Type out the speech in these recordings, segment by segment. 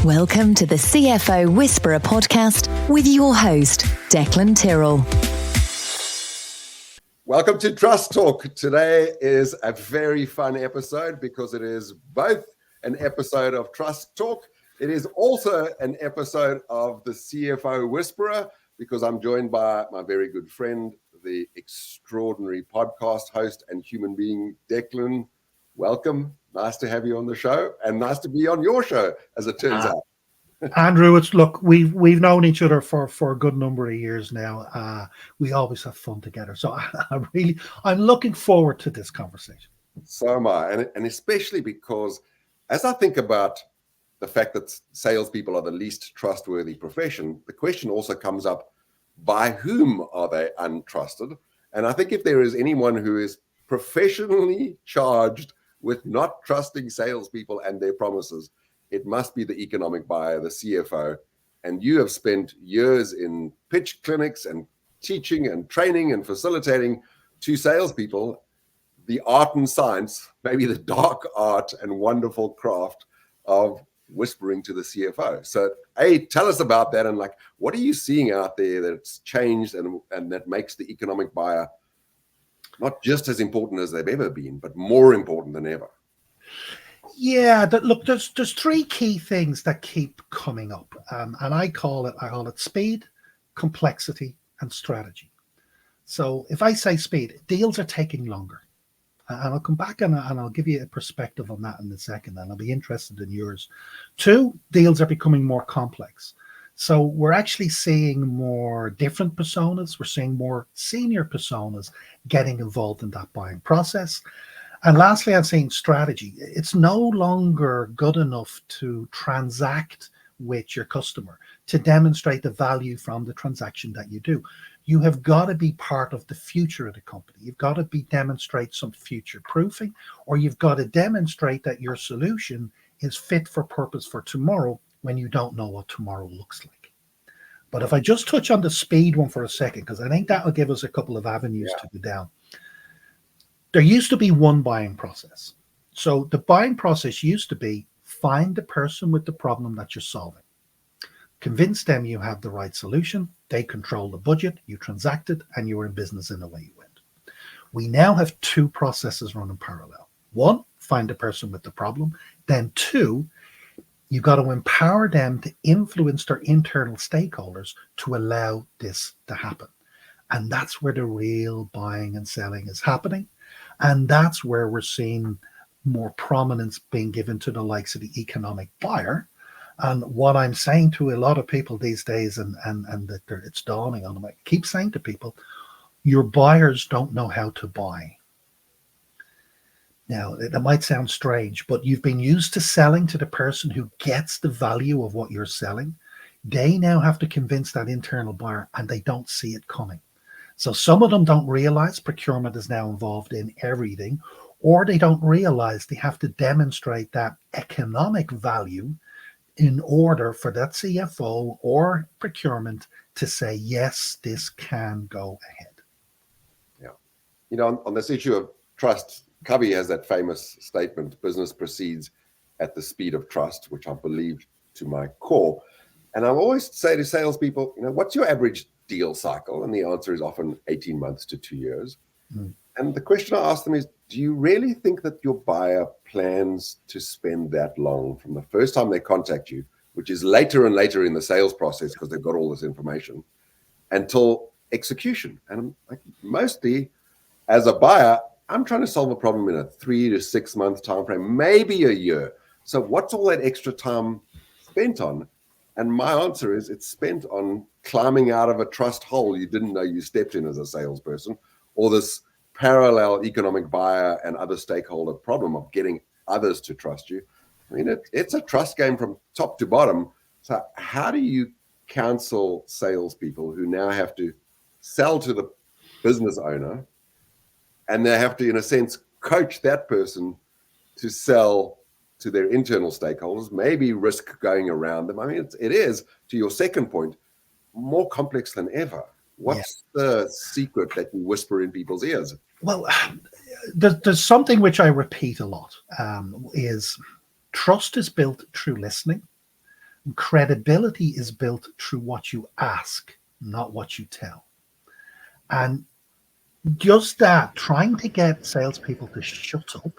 Welcome to the CFO Whisperer podcast with your host, Declan Tyrrell. Welcome to Trust Talk. Today is a very fun episode because it is both an episode of Trust Talk. It is also an episode of the CFO Whisperer because I'm joined by my very good friend, the extraordinary podcast host and human being, Declan. Welcome. Nice to have you on the show and nice to be on your show, as it turns out. Andrew, we've known each other for a good number of years now. We always have fun together. So I'm looking forward to this conversation. So am I. And especially because as I think about the fact that salespeople are the least trustworthy profession, the question also comes up, by whom are they untrusted? And I think if there is anyone who is professionally charged with not trusting salespeople and their promises, it must be the economic buyer, the CFO. And you have spent years in pitch clinics and teaching and training and facilitating to salespeople the art and science, maybe the dark art and wonderful craft of whispering to the CFO. So, tell us about that, and what are you seeing out there that's changed and that makes the economic buyer not just as important as they've ever been, but more important than ever? Yeah, there's three key things that keep coming up, and I call it speed, complexity, and strategy. So if I say speed, deals are taking longer, and I'll come back and I'll give you a perspective on that in a second, and I'll be interested in yours. Two, deals are becoming more complex. So we're actually seeing more different personas. We're seeing more senior personas getting involved in that buying process. And lastly, I'm saying strategy. It's no longer good enough to transact with your customer to demonstrate the value from the transaction that you do. You have got to be part of the future of the company. You've got to demonstrate some future proofing, or you've got to demonstrate that your solution is fit for purpose for tomorrow when you don't know what tomorrow looks like. But if I just touch on the speed one for a second, because I think that will give us a couple of avenues to go down. There used to be one buying process. So the buying process used to be find the person with the problem that you're solving. Convince them you have the right solution. They control the budget, you transacted, and you were in business in the way you went. We now have two processes running parallel. One, find the person with the problem. Then two, you've got to empower them to influence their internal stakeholders to allow this to happen. And that's where the real buying and selling is happening. And that's where we're seeing more prominence being given to the likes of the economic buyer. And what I'm saying to a lot of people these days, and that it's dawning on them, I keep saying to people, your buyers don't know how to buy. Now, that might sound strange, but you've been used to selling to the person who gets the value of what you're selling. They now have to convince that internal buyer, and they don't see it coming. So some of them don't realize procurement is now involved in everything, or they don't realize they have to demonstrate that economic value in order for that CFO or procurement to say, yes, this can go ahead. Yeah. On this issue of trust, Covey has that famous statement, business proceeds at the speed of trust, which I believe to my core. And I always say to salespeople, what's your average deal cycle? And the answer is often 18 months to 2 years. And the question I ask them is, do you really think that your buyer plans to spend that long from the first time they contact you, which is later and later in the sales process because they've got all this information, until execution? And mostly as a buyer, I'm trying to solve a problem in a 3 to 6 month time frame, maybe a year. So what's all that extra time spent on? And my answer is it's spent on climbing out of a trust hole you didn't know you stepped in as a salesperson, or this parallel economic buyer and other stakeholder problem of getting others to trust you. I mean, it's a trust game from top to bottom. So how do you counsel salespeople who now have to sell to the business owner, and they have to, in a sense, coach that person to sell to their internal stakeholders, maybe risk going around them? I mean, it is, to your second point, more complex than ever. What's the secret that you whisper in people's ears? Well, there's something which I repeat a lot, is trust is built through listening, Credibility is built through what you ask, not what you tell. And just that, trying to get salespeople to shut up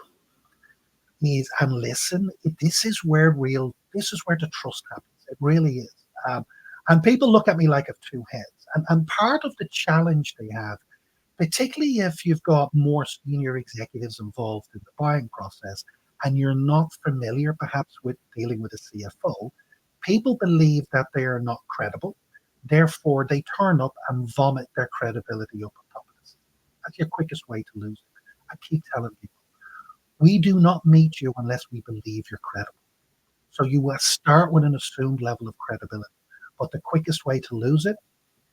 is and listen. This is where the trust happens. It really is. And people look at me like I have two heads. And part of the challenge they have, particularly if you've got more senior executives involved in the buying process and you're not familiar perhaps with dealing with a CFO, people believe that they are not credible. Therefore, they turn up and vomit their credibility up on top of this. That's your quickest way to lose it. I keep telling people, we do not meet you unless we believe you're credible. So you will start with an assumed level of credibility. But the quickest way to lose it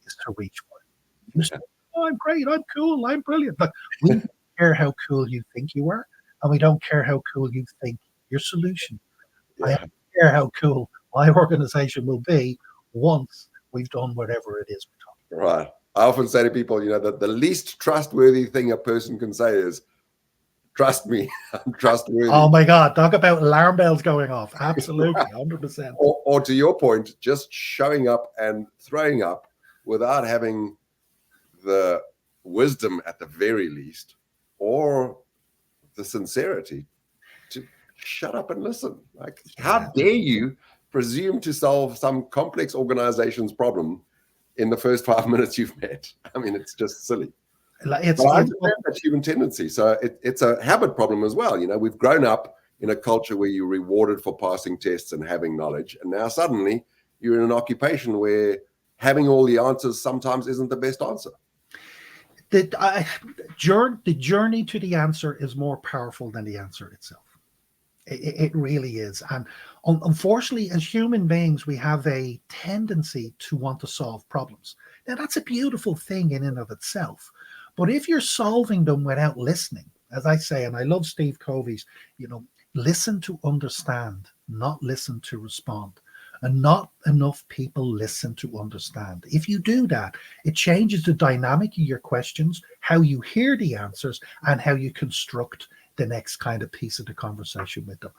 is to reach for it. You say, oh, I'm great, I'm cool, I'm brilliant. But we don't care how cool you think you are, and we don't care how cool you think your solution. I don't care how cool my organization will be once we've done whatever it is we're talking about. Right. I often say to people, that the least trustworthy thing a person can say is, trust me, I'm trustworthy. Oh my God, talk about alarm bells going off. Absolutely, 100%. Or to your point, just showing up and throwing up without having the wisdom at the very least, or the sincerity to shut up and listen. Like, how dare you presume to solve some complex organization's problem in the first 5 minutes you've met? I mean, it's just silly. But I understand that's human tendency. So it's a habit problem as well. We've grown up in a culture where you're rewarded for passing tests and having knowledge. And now suddenly you're in an occupation where having all the answers sometimes isn't the best answer. The journey to the answer is more powerful than the answer itself. It really is. And unfortunately, as human beings, we have a tendency to want to solve problems. Now, that's a beautiful thing in and of itself. But if you're solving them without listening, as I say, and I love Steve Covey's, listen to understand, not listen to respond. And not enough people listen to understand. If you do that, it changes the dynamic of your questions, how you hear the answers, and how you construct the next kind of piece of the conversation with them.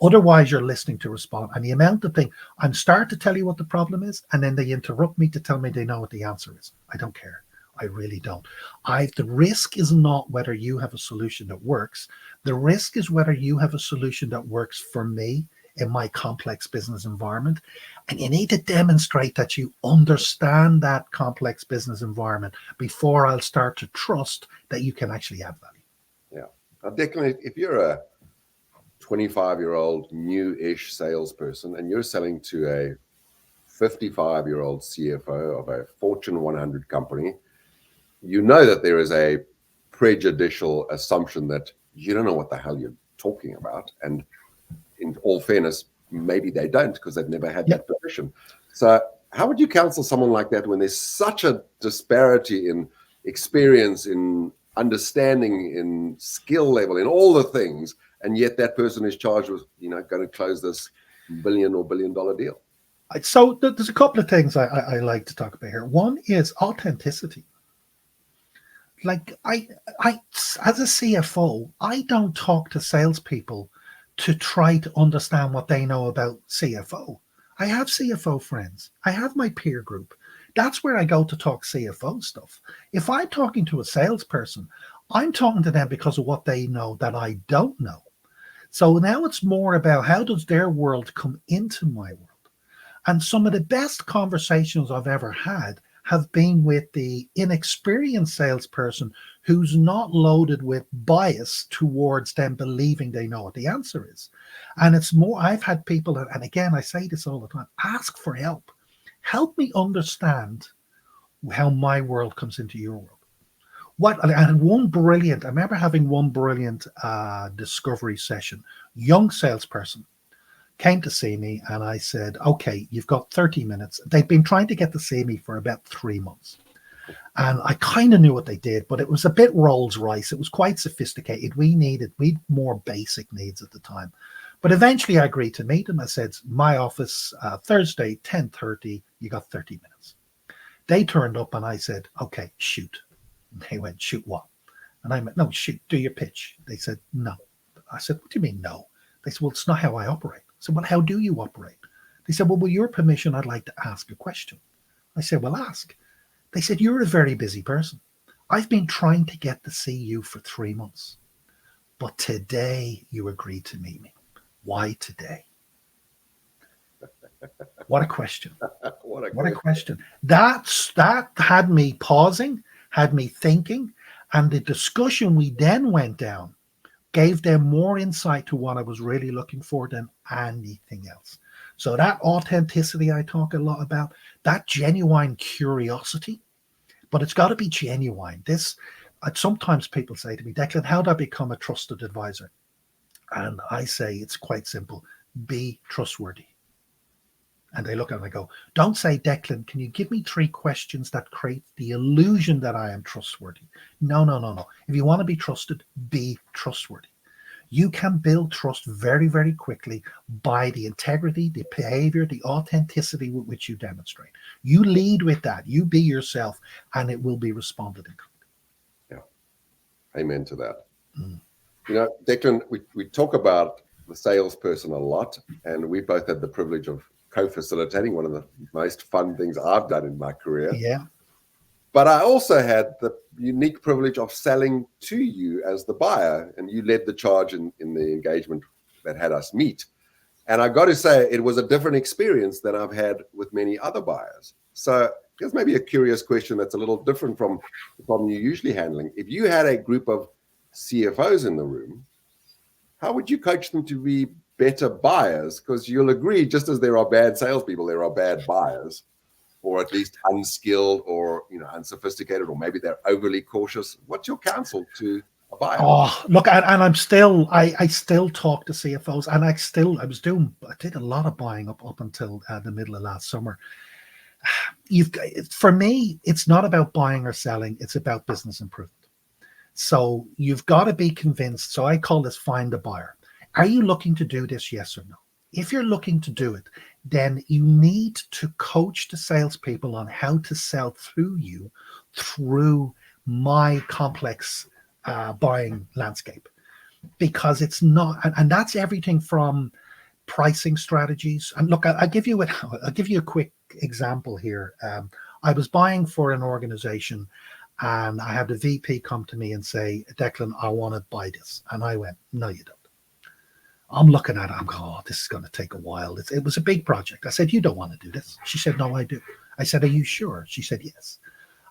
Otherwise, you're listening to respond. And the amount of thing, I'm start to tell you what the problem is, and then they interrupt me to tell me they know what the answer is. I don't care. I really don't. The risk is not whether you have a solution that works. The risk is whether you have a solution that works for me in my complex business environment. And you need to demonstrate that you understand that complex business environment before I'll start to trust that you can actually add value. Yeah. Now, Declan, if you're a 25-year-old new-ish salesperson and you're selling to a 55-year-old CFO of a Fortune 100 company, you know that there is a prejudicial assumption that you don't know what the hell you're talking about. And in all fairness, maybe they don't because they've never had that position. So how would you counsel someone like that when there's such a disparity in experience, in understanding, in skill level, in all the things, and yet that person is charged with, going to close this $1 billion or $1 billion deal? So there's a couple of things I like to talk about here. One is authenticity. Like I as a CFO, I don't talk to salespeople to try to understand what they know about CFO. I have CFO friends. I have my peer group. That's where I go to talk CFO stuff. If I'm talking to a salesperson, I'm talking to them because of what they know that I don't know. So now it's more about how does their world come into my world? And some of the best conversations I've ever had have been with the inexperienced salesperson who's not loaded with bias towards them believing they know what the answer is. And it's more, I've had people, and again, I say this all the time, ask for help. Help me understand how my world comes into your world. I remember having one brilliant discovery session, young salesperson, came to see me and I said, okay, you've got 30 minutes. They'd been trying to get to see me for about 3 months. And I kind of knew what they did, but it was a bit Rolls Royce. It was quite sophisticated. We more basic needs at the time. But eventually I agreed to meet them. I said, my office, Thursday, 10:30, you got 30 minutes. They turned up and I said, okay, shoot. And they went, shoot what? And I went, no, shoot, do your pitch. They said, no. I said, what do you mean no? They said, well, it's not how I operate. So, well, how do you operate? They said, well, with your permission, I'd like to ask a question. I said, well, ask. They said, you're a very busy person. I've been trying to get to see you for 3 months, but today you agreed to meet me. Why today? What a question. What a question. That had me pausing, had me thinking, and the discussion we then went down gave them more insight to what I was really looking for than anything else. So that authenticity I talk a lot about, that genuine curiosity, but it's got to be genuine. Sometimes people say to me, Declan, how do I become a trusted advisor? And I say, it's quite simple. Be trustworthy. And they look at it and I go, don't say, Declan, can you give me 3 questions that create the illusion that I am trustworthy? No. If you want to be trusted, be trustworthy. You can build trust very, very quickly by the integrity, the behavior, the authenticity with which you demonstrate. You lead with that. You be yourself, and it will be responded in. Yeah. Amen to that. Declan, we talk about the salesperson a lot, and we both had the privilege of co-facilitating, one of the most fun things I've done in my career. Yeah. But I also had the unique privilege of selling to you as the buyer, and you led the charge in the engagement that had us meet. And I got to say, it was a different experience than I've had with many other buyers. So here's maybe a curious question that's a little different from the problem you're usually handling. If you had a group of CFOs in the room, how would you coach them to be better buyers? Because you'll agree, just as there are bad salespeople, there are bad buyers, or at least unskilled or unsophisticated, or maybe they're overly cautious. What's your counsel to a buyer? Oh, look, and I still talk to CFOs, and I did a lot of buying up until the middle of last summer. For me, it's not about buying or selling; it's about business improvement. So you've got to be convinced. So I call this find the buyer. Are you looking to do this? Yes or no? If you're looking to do it, then you need to coach the salespeople on how to sell through my complex buying landscape, because it's not, and that's everything from pricing strategies. And look, I'll give you a quick example here. I was buying for an organization, and I had the VP come to me and say, Declan, I want to buy this. And I went, no, you don't. I'm looking at it. I'm going, oh, this is going to take a while. It was a big project. I said, you don't want to do this. She said, no, I do. I said, are you sure? She said, yes.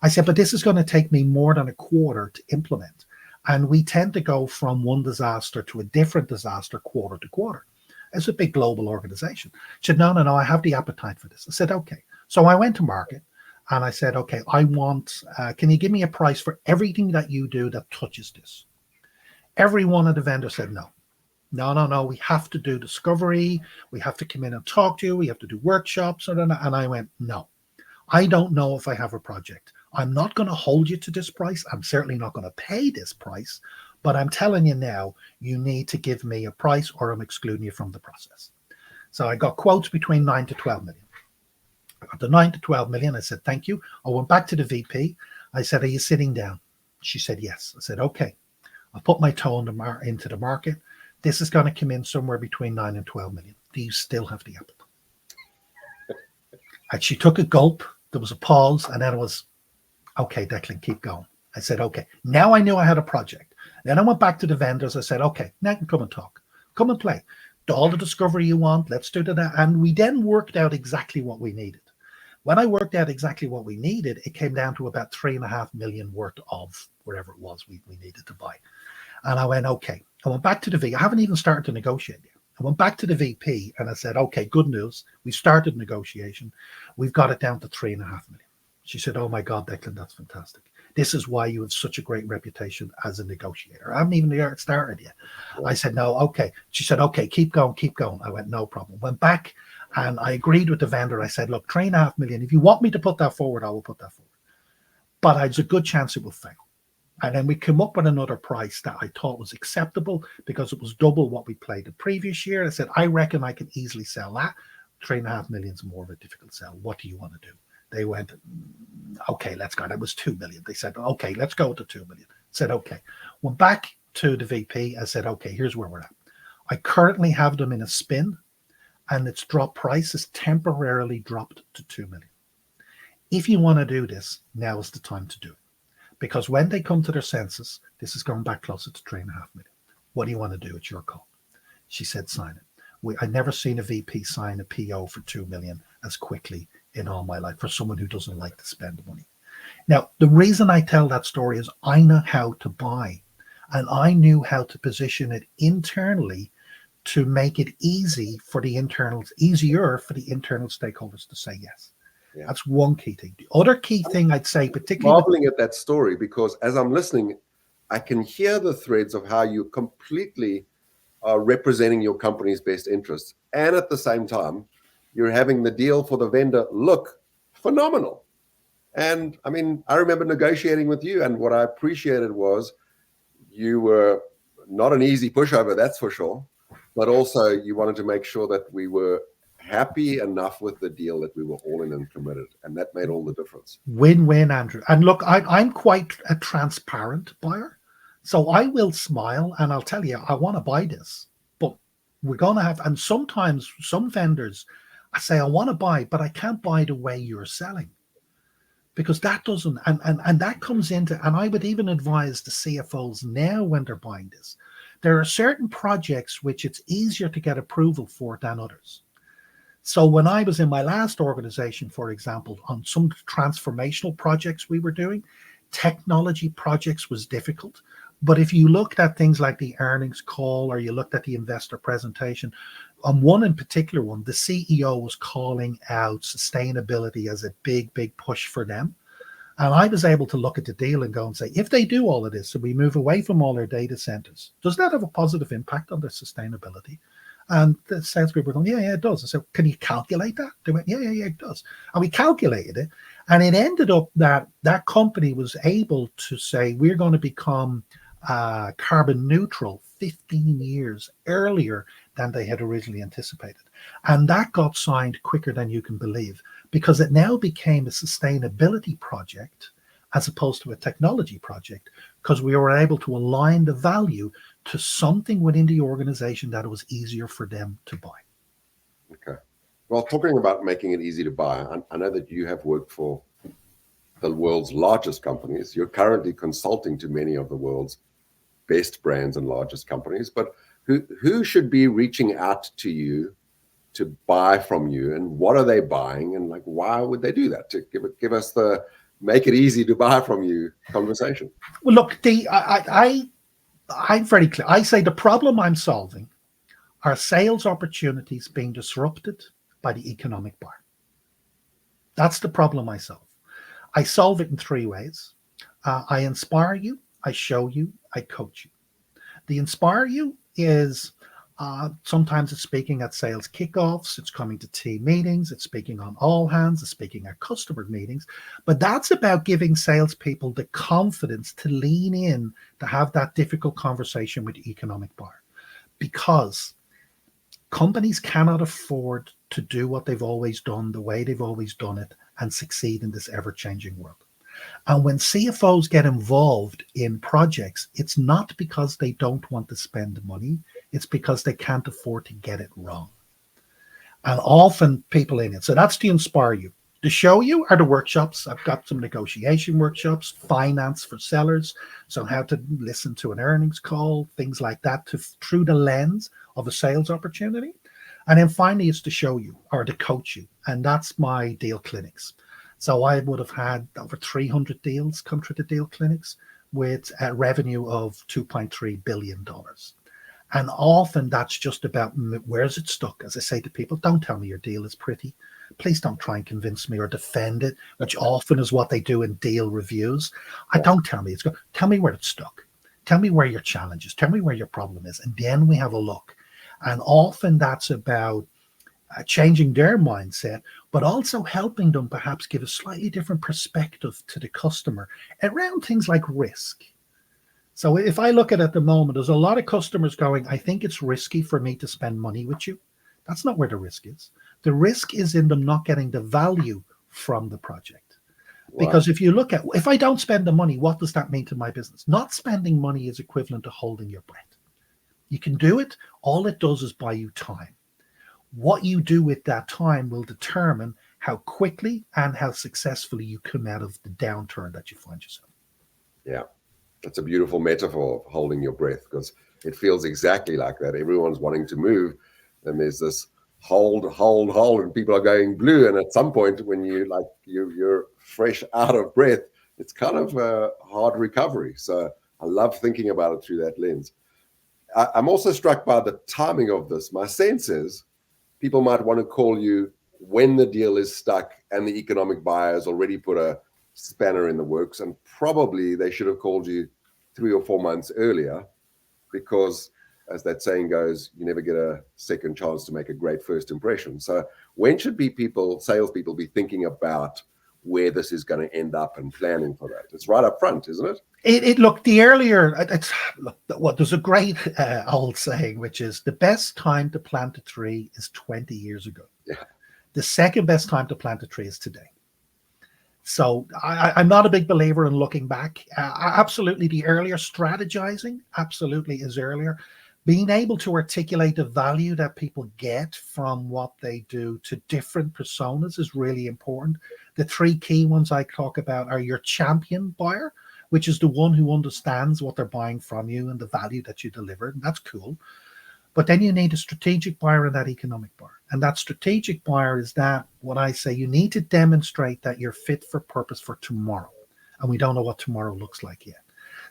I said, but this is going to take me more than a quarter to implement. And we tend to go from one disaster to a different disaster quarter to quarter. It's a big global organization. She said, no, I have the appetite for this. I said, okay. So I went to market and I said, okay, I want, can you give me a price for everything that you do that touches this? Every one of the vendors said, no. We have to do discovery. We have to come in and talk to you. We have to do workshops. And I went, no, I don't know if I have a project. I'm not going to hold you to this price. I'm certainly not going to pay this price, but I'm telling you now, you need to give me a price or I'm excluding you from the process. So I got quotes between 9 to 12 million. I got the 9 to 12 million. I said, thank you. I went back to the VP. I said, are you sitting down? She said, yes. I said, okay. I put my toe into the market. This is going to come in somewhere between 9 and 12 million. Do you still have the appetite? And she took a gulp. There was a pause, and then it was, okay, Declan, keep going. I said, okay. Now I knew I had a project. Then I went back to the vendors. I said, okay, now you can come and talk. Come and play. Do all the discovery you want. Let's do that. And we then worked out exactly what we needed. When I worked out exactly what we needed, it came down to about 3.5 million worth of whatever it was we needed to buy. And I went, okay. I went back to the VP. I haven't even started to negotiate yet. I went back to the VP and I said, okay, good news. We started negotiation. We've got it down to 3.5 million. She said, oh my God, Declan, that's fantastic. This is why you have such a great reputation as a negotiator. I haven't even started yet. I said, no, okay. She said, okay, keep going. I went, no problem. Went back and I agreed with the vendor. I said, look, 3.5 million. If you want me to put that forward, I will put that forward. But there's a good chance it will fail. And then we came up with another price that I thought was acceptable because it was double what we played the previous year. I said, I reckon I can easily sell that. 3.5 million is more of a difficult sell. What do you want to do? They went, okay, let's go. That was 2 million. They said, okay, let's go to 2 million. I said, okay. Went back to the VP. I said, okay, here's where we're at. I currently have them in a spin and its price is temporarily dropped to 2 million. If you want to do this, now is the time to do it. Because when they come to their senses, this is going back closer to 3.5 million. What do you want to do? It's your call. She said, sign it. I've never seen a VP sign a PO for 2 million as quickly in all my life for someone who doesn't like to spend money. Now, the reason I tell that story is I know how to buy, and I knew how to position it internally to make it easier for the internal stakeholders to say yes. Yeah. That's one key thing. The other key thing I'd say, particularly marveling at that story, because as I'm listening, I can hear the threads of how you completely are representing your company's best interests, and at the same time, you're having the deal for the vendor look phenomenal. And I mean, I remember negotiating with you, and what I appreciated was you were not an easy pushover, that's for sure, but also you wanted to make sure that we were happy enough with the deal that we were all in and committed, and that made all the difference. Win-win, Andrew. And look, I'm quite a transparent buyer, so I will smile and I'll tell you I want to buy this, but we're going to have. And sometimes some vendors, I say I want to buy, but I can't buy the way you're selling, because that doesn't. And that comes into. And I would even advise the CFOs now when they're buying this, there are certain projects which it's easier to get approval for than others. So when I was in my last organization, for example, on some transformational projects we were doing, technology projects was difficult. But if you looked at things like the earnings call, or you looked at the investor presentation, on one in particular one, the CEO was calling out sustainability as a big, big push for them. And I was able to look at the deal and go and say, if they do all of this, so we move away from all their data centers, does that have a positive impact on their sustainability? And the salespeople were going, yeah, it does. I said, can you calculate that? They went, yeah, it does. And we calculated it. And it ended up that that company was able to say, we're going to become carbon neutral 15 years earlier than they had originally anticipated. And that got signed quicker than you can believe, because it now became a sustainability project as opposed to a technology project, because we were able to align the value to something within the organization that it was easier for them to buy. Okay. Well, talking about making it easy to buy, I know that you have worked for the world's largest companies. You're currently consulting to many of the world's best brands and largest companies, but who should be reaching out to you to buy from you, and what are they buying, and like why would they do that? To give us the make it easy to buy from you conversation. Well, look, I'm very clear. I say the problem I'm solving are sales opportunities being disrupted by the economic buyer. That's the problem I solve. I solve it in three ways. I inspire you, I show you, I coach you. The inspire you is sometimes it's speaking at sales kickoffs, it's coming to team meetings, it's speaking on all hands, it's speaking at customer meetings. But that's about giving salespeople the confidence to lean in to have that difficult conversation with the economic buyer. Because companies cannot afford to do what they've always done, the way they've always done it, and succeed in this ever-changing world. And when CFOs get involved in projects, it's not because they don't want to spend money, it's because they can't afford to get it wrong. And often people in it. So that's to inspire you. To show you are the workshops. I've got some negotiation workshops, finance for sellers, so how to listen to an earnings call, things like that, through the lens of a sales opportunity. And then finally, it's to show you or to coach you. And that's my deal clinics. So I would have had over 300 deals come through the deal clinics with a revenue of $2.3 billion. And often that's just about where's it stuck. As I say to people, don't tell me your deal is pretty. Please don't try and convince me or defend it, which often is what they do in deal reviews. Don't tell me it's good. Tell me where it's stuck. Tell me where your challenge is. Tell me where your problem is. And then we have a look. And often that's about changing their mindset, but also helping them perhaps give a slightly different perspective to the customer around things like risk. So if I look at the moment, there's a lot of customers going, I think it's risky for me to spend money with you. That's not where the risk is. The risk is in them not getting the value from the project. Wow. Because if you look at, if I don't spend the money, what does that mean to my business? Not spending money is equivalent to holding your breath. You can do it. All it does is buy you time. What you do with that time will determine how quickly and how successfully you come out of the downturn that you find yourself. Yeah, that's a beautiful metaphor of holding your breath, because it feels exactly like that. Everyone's wanting to move, and there's this hold, and people are going blue. And at some point, when you're fresh out of breath, it's kind of a hard recovery. So I love thinking about it through that lens. I'm also struck by the timing of this. My sense is people might want to call you when the deal is stuck and the economic buyer has already put a spanner in the works, and probably they should have called you 3 or 4 months earlier, because as that saying goes, you never get a second chance to make a great first impression. So when should salespeople be thinking about where this is going to end up and planning for that? It's right up front, isn't it? There's a great old saying, which is the best time to plant a tree is 20 years ago. Yeah. The second best time to plant a tree is today. So I'm not a big believer in looking back. Absolutely, the earlier strategizing absolutely is earlier. Being able to articulate the value that people get from what they do to different personas is really important. The 3 key ones I talk about are your champion buyer, which is the one who understands what they're buying from you and the value that you deliver. And that's cool. But then you need a strategic buyer and that economic buyer. And that strategic buyer is that what I say, you need to demonstrate that you're fit for purpose for tomorrow. And we don't know what tomorrow looks like yet.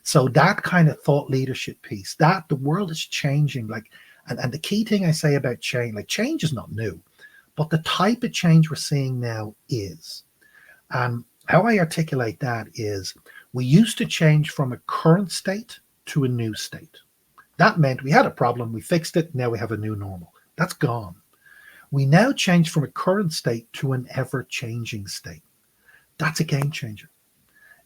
So that kind of thought leadership piece, that the world is changing. And the key thing I say about change is not new, but the type of change we're seeing now is. And how I articulate that is, we used to change from a current state to a new state. That meant we had a problem, we fixed it, now we have a new normal. That's gone. We now change from a current state to an ever-changing state. That's a game changer.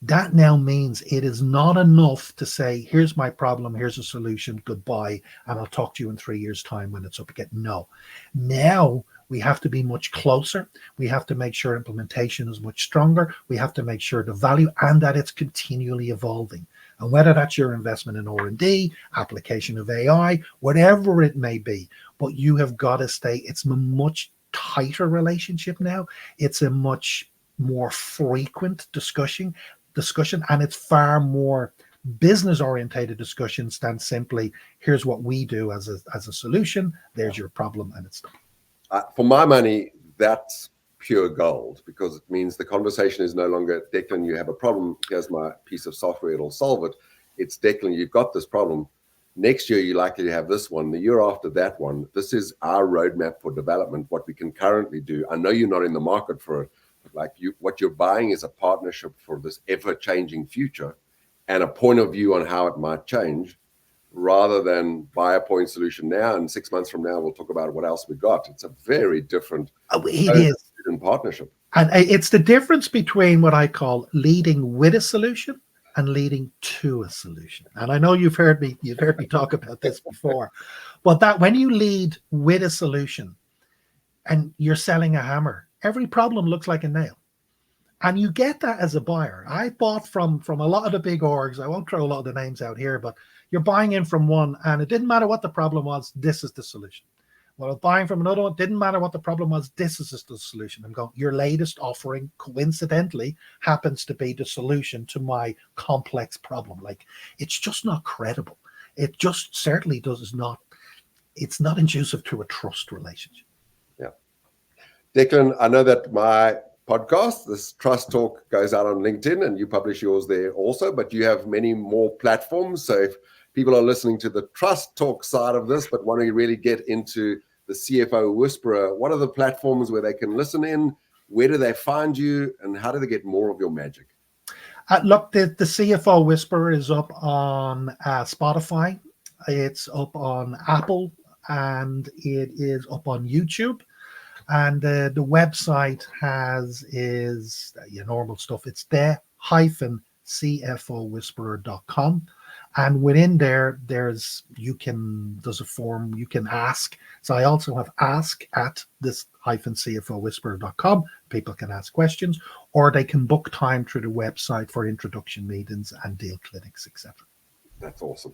That now means it is not enough to say, here's my problem, here's a solution, goodbye, and I'll talk to you in 3 years' time when it's up again. No. Now we have to be much closer. We have to make sure implementation is much stronger. We have to make sure the value and that it's continually evolving. And whether that's your investment in R&D, application of AI, whatever it may be, but you have got to stay. It's a much tighter relationship now. It's a much more frequent discussion, and it's far more business-orientated discussions than simply, here's what we do as a solution, there's your problem, and it's done. For my money, that's pure gold, because it means the conversation is no longer, Declan, you have a problem, here's my piece of software, it'll solve it. It's, Declan, you've got this problem. Next year, you're likely to have this one. The year after that one, this is our roadmap for development, what we can currently do. I know you're not in the market for it, but what you're buying is a partnership for this ever-changing future and a point of view on how it might change, rather than buy a point solution now and 6 months from now we'll talk about what else we got. It's a very different partnership. And it's the difference between what I call leading with a solution and leading to a solution. And I know you've heard me talk about this before, but that when you lead with a solution and you're selling a hammer, every problem looks like a nail. And you get that as a buyer. I bought from a lot of the big orgs. I won't throw a lot of the names out here, but you're buying in from one and it didn't matter what the problem was, this is the solution. Well, buying from another one, didn't matter what the problem was, this is the solution. I'm going, your latest offering, coincidentally, happens to be the solution to my complex problem. It's just not credible. It just certainly it's not conducive to a trust relationship. Yeah. Declan, I know that my podcast, this Trust Talk, goes out on LinkedIn and you publish yours there also, but you have many more platforms. So if people are listening to the Trust Talk side of this, but want to really get into the CFO Whisperer, what are the platforms where they can listen in? Where do they find you? And how do they get more of your magic? Look, the CFO Whisperer is up on Spotify. It's up on Apple, and it is up on YouTube. And the website is your normal stuff. It's the-CFOwhisperer.com. And within there's a form you can ask. So I also have ask at this-CFOwhisperer.com. People can ask questions, or they can book time through the website for introduction meetings and deal clinics, etc. That's awesome.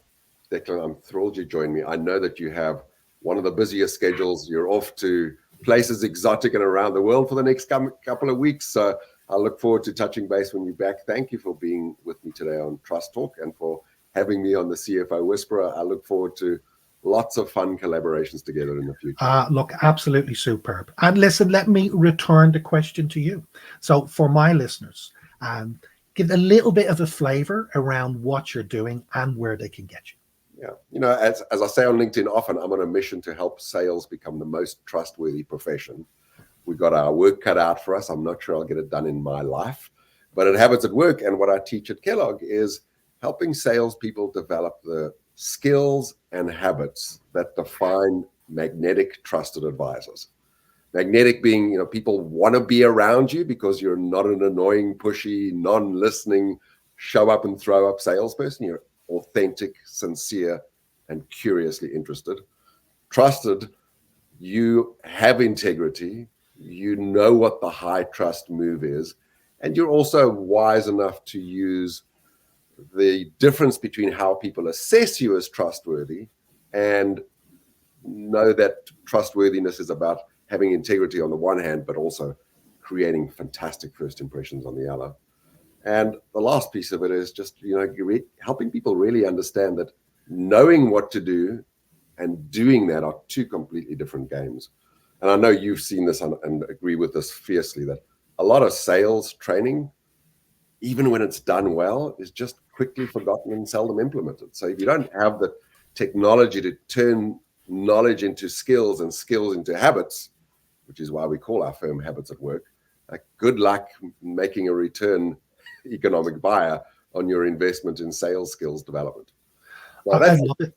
Declan, I'm thrilled you joined me. I know that you have one of the busiest schedules. You're off to places exotic and around the world for the next couple of weeks. So I look forward to touching base when you're back. Thank you for being with me today on Trust Talk and for having me on the CFO Whisperer. I look forward to lots of fun collaborations together in the future. Look, absolutely superb. And listen, let me return the question to you. So for my listeners, give a little bit of a flavor around what you're doing and where they can get you. Yeah, as I say on LinkedIn often, I'm on a mission to help sales become the most trustworthy profession. We've got our work cut out for us. I'm not sure I'll get it done in my life, but at Habits at Work and what I teach at Kellogg is helping salespeople develop the skills and habits that define magnetic trusted advisors. Magnetic being, people want to be around you because you're not an annoying, pushy, non-listening, show up and throw up salesperson. You're authentic, sincere, and curiously interested. Trusted, you have integrity, you know what the high trust move is, and you're also wise enough to use the difference between how people assess you as trustworthy and know that trustworthiness is about having integrity on the one hand, but also creating fantastic first impressions on the other. And the last piece of it is just, helping people really understand that knowing what to do and doing that are two completely different games. And I know you've seen this and agree with this fiercely, that a lot of sales training, even when it's done well, is just quickly forgotten and seldom implemented. So if you don't have the technology to turn knowledge into skills and skills into habits, which is why we call our firm Habits at Work, good luck making a return economic buyer on your investment in sales skills development. Well, I love it.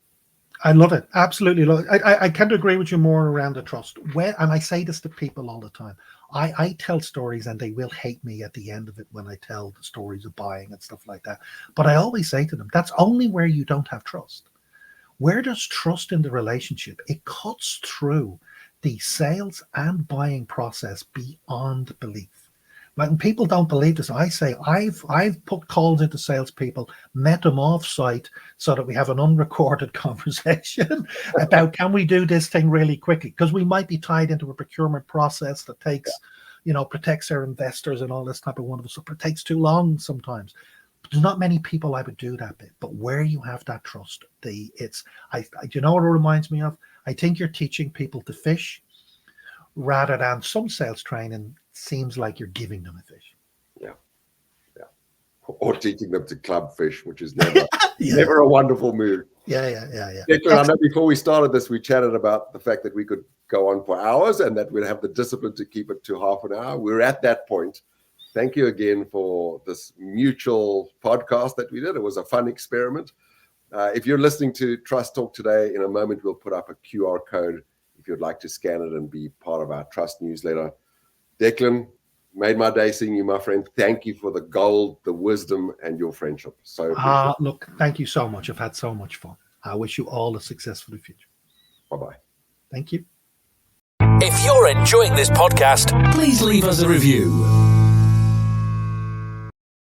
I love it. Absolutely love it. I can't agree with you more around the trust. And I say this to people all the time. I tell stories and they will hate me at the end of it when I tell the stories of buying and stuff like that. But I always say to them, that's only where you don't have trust. Where there's trust in the relationship, it cuts through the sales and buying process beyond belief. When people don't believe this, I say I've put calls into salespeople, met them off site so that we have an unrecorded conversation about can we do this thing really quickly? Because we might be tied into a procurement process that takes, protects our investors and all this type of wonderful stuff. It takes too long sometimes. But there's not many people I would do that bit. But where you have that trust, do you know what it reminds me of? I think you're teaching people to fish rather than some sales training seems like you're giving them a fish. Yeah. Or teaching them to club fish, which is never never a wonderful move. Yeah. Declan, I know before we started this, we chatted about the fact that we could go on for hours and that we'd have the discipline to keep it to half an hour. We're at that point. Thank you again for this mutual podcast that we did. It was a fun experiment. If you're listening to Trust Talk today, in a moment, we'll put up a QR code if you'd like to scan it and be part of our Trust newsletter. Declan, made my day seeing you, my friend. Thank you for the gold, the wisdom, and your friendship. So look, thank you so much. I've had so much fun. I wish you all the success for the future. Bye-bye. Thank you. If you're enjoying this podcast, please leave us a review.